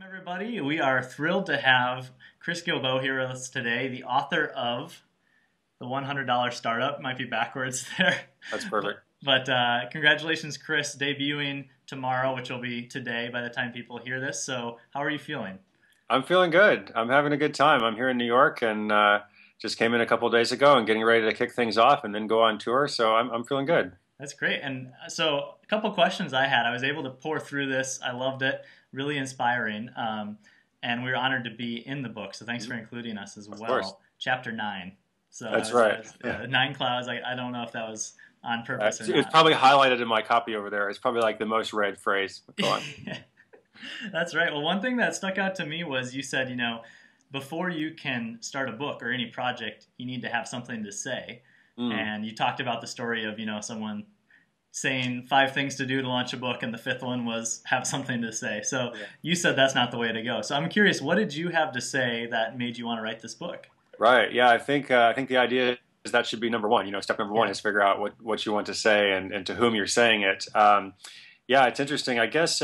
Welcome, everybody. We are thrilled to have Chris Guillebeau here with us today, the author of The $100 Startup. Might be backwards there. That's perfect. But congratulations, Chris, debuting tomorrow, which will be today by the time people hear this. So how are you feeling? I'm feeling good. I'm having a good time. I'm here in New York and just came in a couple of days ago and getting ready to kick things off and then go on tour. So I'm feeling good. That's great. And so a couple questions I had. I was able to pour through this. I loved it. Really inspiring. And we were honored to be in the book. So thanks for including us as well. Of course. Chapter 9. So That's right. Yeah. 9 clouds. I don't know if that was on purpose or not. It's probably highlighted in my copy over there. It's probably like the most read phrase. Go on. That's right. Well, one thing that stuck out to me was you said, before you can start a book or any project, you need to have something to say. And you talked about the story of, someone saying 5 things to do to launch a book, and the 5th one was have something to say. So you said that's not the way to go. So I'm curious, what did you have to say that made you want to write this book? Right. Yeah, I think the idea is that should be number one. Step number one is figure out what you want to say and to whom you're saying it. Yeah, it's interesting. I guess,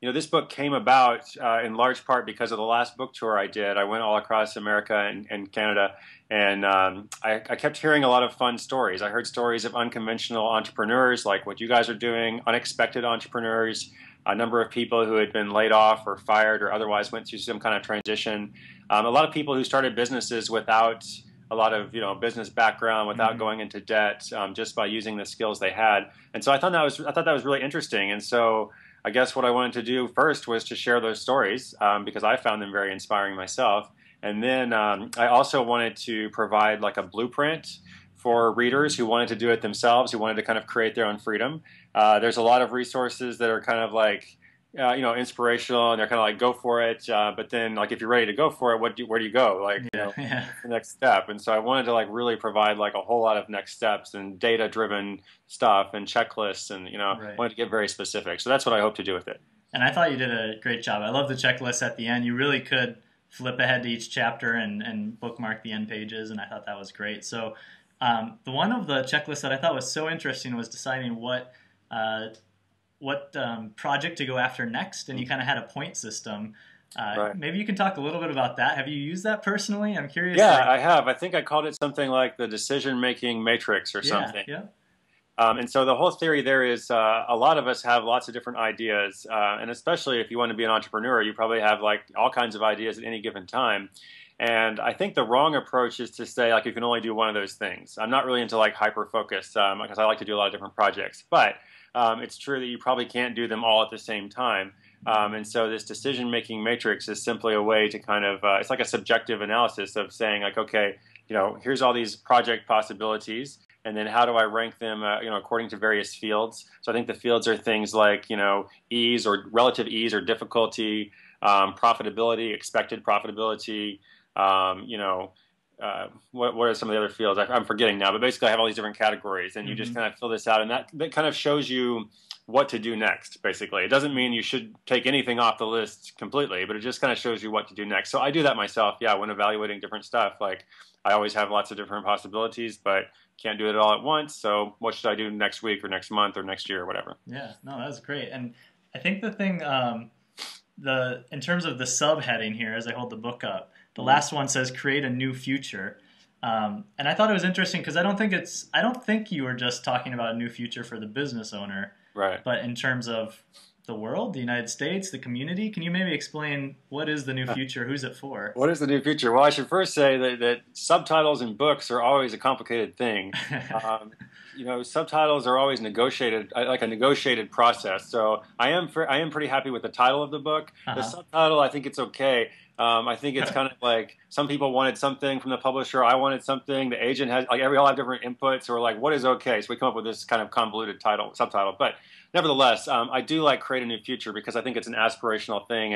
this book came about in large part because of the last book tour I did. I went all across America and Canada, and I kept hearing a lot of fun stories. I heard stories of unconventional entrepreneurs like what you guys are doing, unexpected entrepreneurs, a number of people who had been laid off or fired or otherwise went through some kind of transition. A lot of people who started businesses without a lot of business background, without going into debt, just by using the skills they had. And so I thought that was really interesting. And so I guess what I wanted to do first was to share those stories because I found them very inspiring myself. And then I also wanted to provide like a blueprint for readers who wanted to do it themselves, who wanted to kind of create their own freedom. There's a lot of resources that are kind of like inspirational, and they're kind of like, go for it. But then, like, if you're ready to go for it, where do you go? Like, the next step. And so I wanted to like really provide like a whole lot of next steps and data-driven stuff and checklists, and wanted to get very specific. So that's what I hope to do with it. And I thought you did a great job. I love the checklist at the end. You really could flip ahead to each chapter and bookmark the end pages, and I thought that was great. So the one of the checklists that I thought was so interesting was deciding what project to go after next, and you kind of had a point system. Right. Maybe you can talk a little bit about that. Have you used that personally? I'm curious. Yeah, I have. I think I called it something like the decision-making matrix or something. Yeah. And so the whole theory there is a lot of us have lots of different ideas, and especially if you want to be an entrepreneur, you probably have like all kinds of ideas at any given time. And I think the wrong approach is to say like you can only do one of those things. I'm not really into like hyper-focus because I like to do a lot of different projects, but it's true that you probably can't do them all at the same time. And so this decision-making matrix is simply a way to kind of, it's like a subjective analysis of saying like, okay, here's all these project possibilities, and then how do I rank them, according to various fields. So I think the fields are things like, ease or relative ease or difficulty, profitability, expected profitability, what are some of the other fields? I'm forgetting now, but basically I have all these different categories, and you just kind of fill this out, and that kind of shows you what to do next, basically. It doesn't mean you should take anything off the list completely, but it just kind of shows you what to do next. So I do that myself, when evaluating different stuff. Like, I always have lots of different possibilities, but can't do it all at once, so what should I do next week or next month or next year or whatever? Yeah, no, that's great. And I think the thing, in terms of the subheading here, as I hold the book up, the last one says create a new future. And I thought it was interesting because I don't think you were just talking about a new future for the business owner, right? But in terms of the world, the United States, the community. Can you maybe explain what is the new future? Who's it for? What is the new future? Well, I should first say that subtitles in books are always a complicated thing. Subtitles are always negotiated, like a negotiated process. So I am pretty happy with the title of the book. The subtitle, I think it's okay. I think it's kind of like some people wanted something from the publisher. I wanted something. The agent has we all have different inputs. So we're like, what is okay? So we come up with this kind of convoluted subtitle. But nevertheless, I do like create a new future because I think it's an aspirational thing,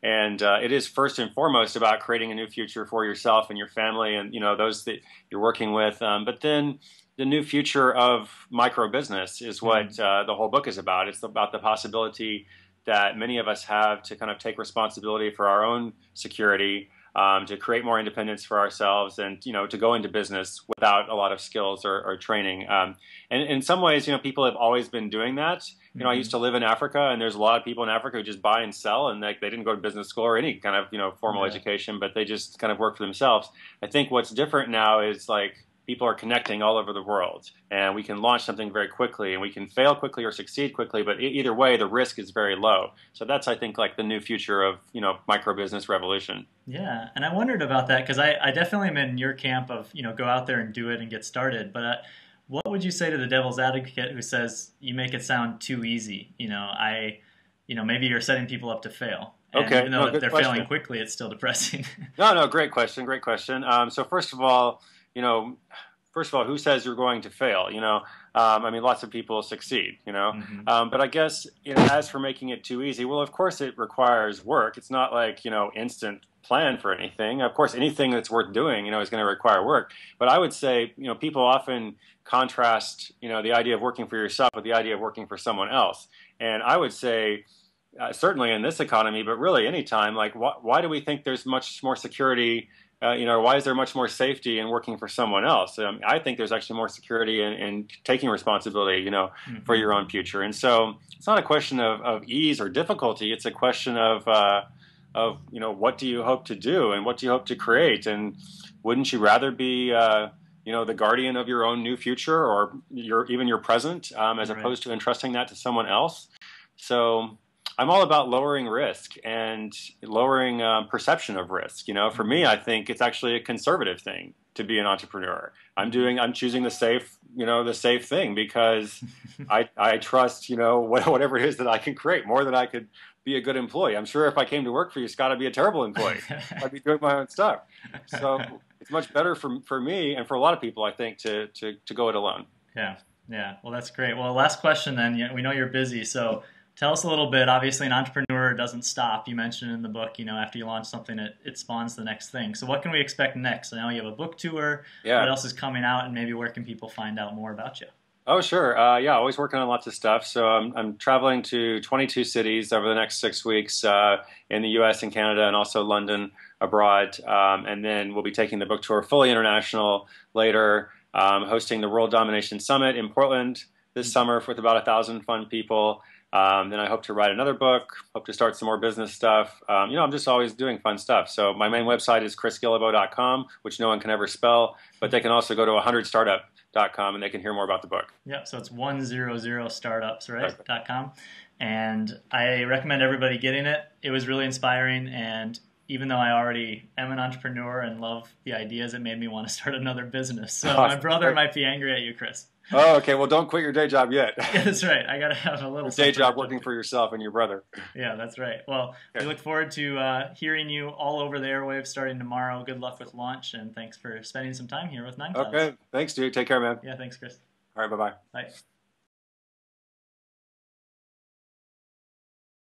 and it is first and foremost about creating a new future for yourself and your family and those that you're working with. But then the new future of micro business is what the whole book is about. It's about the possibility that many of us have to kind of take responsibility for our own security, to create more independence for ourselves, and to go into business without a lot of skills or training. And in some ways, people have always been doing that. I used to live in Africa, and there's a lot of people in Africa who just buy and sell, and they didn't go to business school or any kind of formal education, but they just kind of work for themselves. I think what's different now is like people are connecting all over the world, and we can launch something very quickly, and we can fail quickly or succeed quickly, but either way, the risk is very low. So that's, I think, like the new future of micro business revolution. Yeah, and I wondered about that because I definitely am in your camp of go out there and do it and get started, but. What would you say to the devil's advocate who says you make it sound too easy? Maybe you're setting people up to fail. And Okay, even though good they're question. failing quickly, it's still depressing. No, great question, great question. So first of all, who says you're going to fail? Lots of people succeed, but I guess, as for making it too easy, well, of course it requires work. It's not like, instant plan for anything. Of course, anything that's worth doing, is going to require work. But I would say, people often contrast, the idea of working for yourself with the idea of working for someone else. And I would say, certainly in this economy, but really any time, like why do we think there's much more security, why is there much more safety in working for someone else? I think there's actually more security in taking responsibility, for your own future. And so it's not a question of ease or difficulty. It's a question of what do you hope to do and what do you hope to create? And wouldn't you rather be, the guardian of your own new future or even your present, as opposed to entrusting that to someone else? So I'm all about lowering risk and lowering perception of risk. For me, I think it's actually a conservative thing to be an entrepreneur. I'm choosing the safe thing because I trust, whatever it is that I can create more than I could be a good employee. I'm sure if I came to work for you, Scott, I'd be a terrible employee. I'd be doing my own stuff. So it's much better for me and for a lot of people, I think, to go it alone. Yeah. Well, that's great. Well, last question then. We know you're busy, so tell us a little bit. Obviously, an entrepreneur doesn't stop. You mentioned in the book, after you launch something, it spawns the next thing. So what can we expect next? I know you have a book tour. Yeah. What else is coming out, and maybe where can people find out more about you? Oh, sure. Always working on lots of stuff. So I'm traveling to 22 cities over the next 6 weeks in the U.S. and Canada, and also London abroad. And then we'll be taking the book tour fully international later, hosting the World Domination Summit in Portland this summer with about 1,000 fun people. Then I hope to write another book, hope to start some more business stuff. I'm just always doing fun stuff. So my main website is chrisguillebeau.com, which no one can ever spell, but they can also go to 100startup.com and they can hear more about the book. Yep, so it's 100startups, right? .com. And I recommend everybody getting it. It was really inspiring, and even though I already am an entrepreneur and love the ideas, it made me want to start another business. So my brother might be angry at you, Chris. Oh, okay. Well, don't quit your day job yet. Yeah, that's right. I got to have a little day job working for yourself and your brother. Yeah, that's right. Well, we look forward to hearing you all over the airwaves starting tomorrow. Good luck with launch, and thanks for spending some time here with Nine Clouds. Okay. Thanks, dude. Take care, man. Yeah, thanks, Chris. All right. Bye-bye. Bye.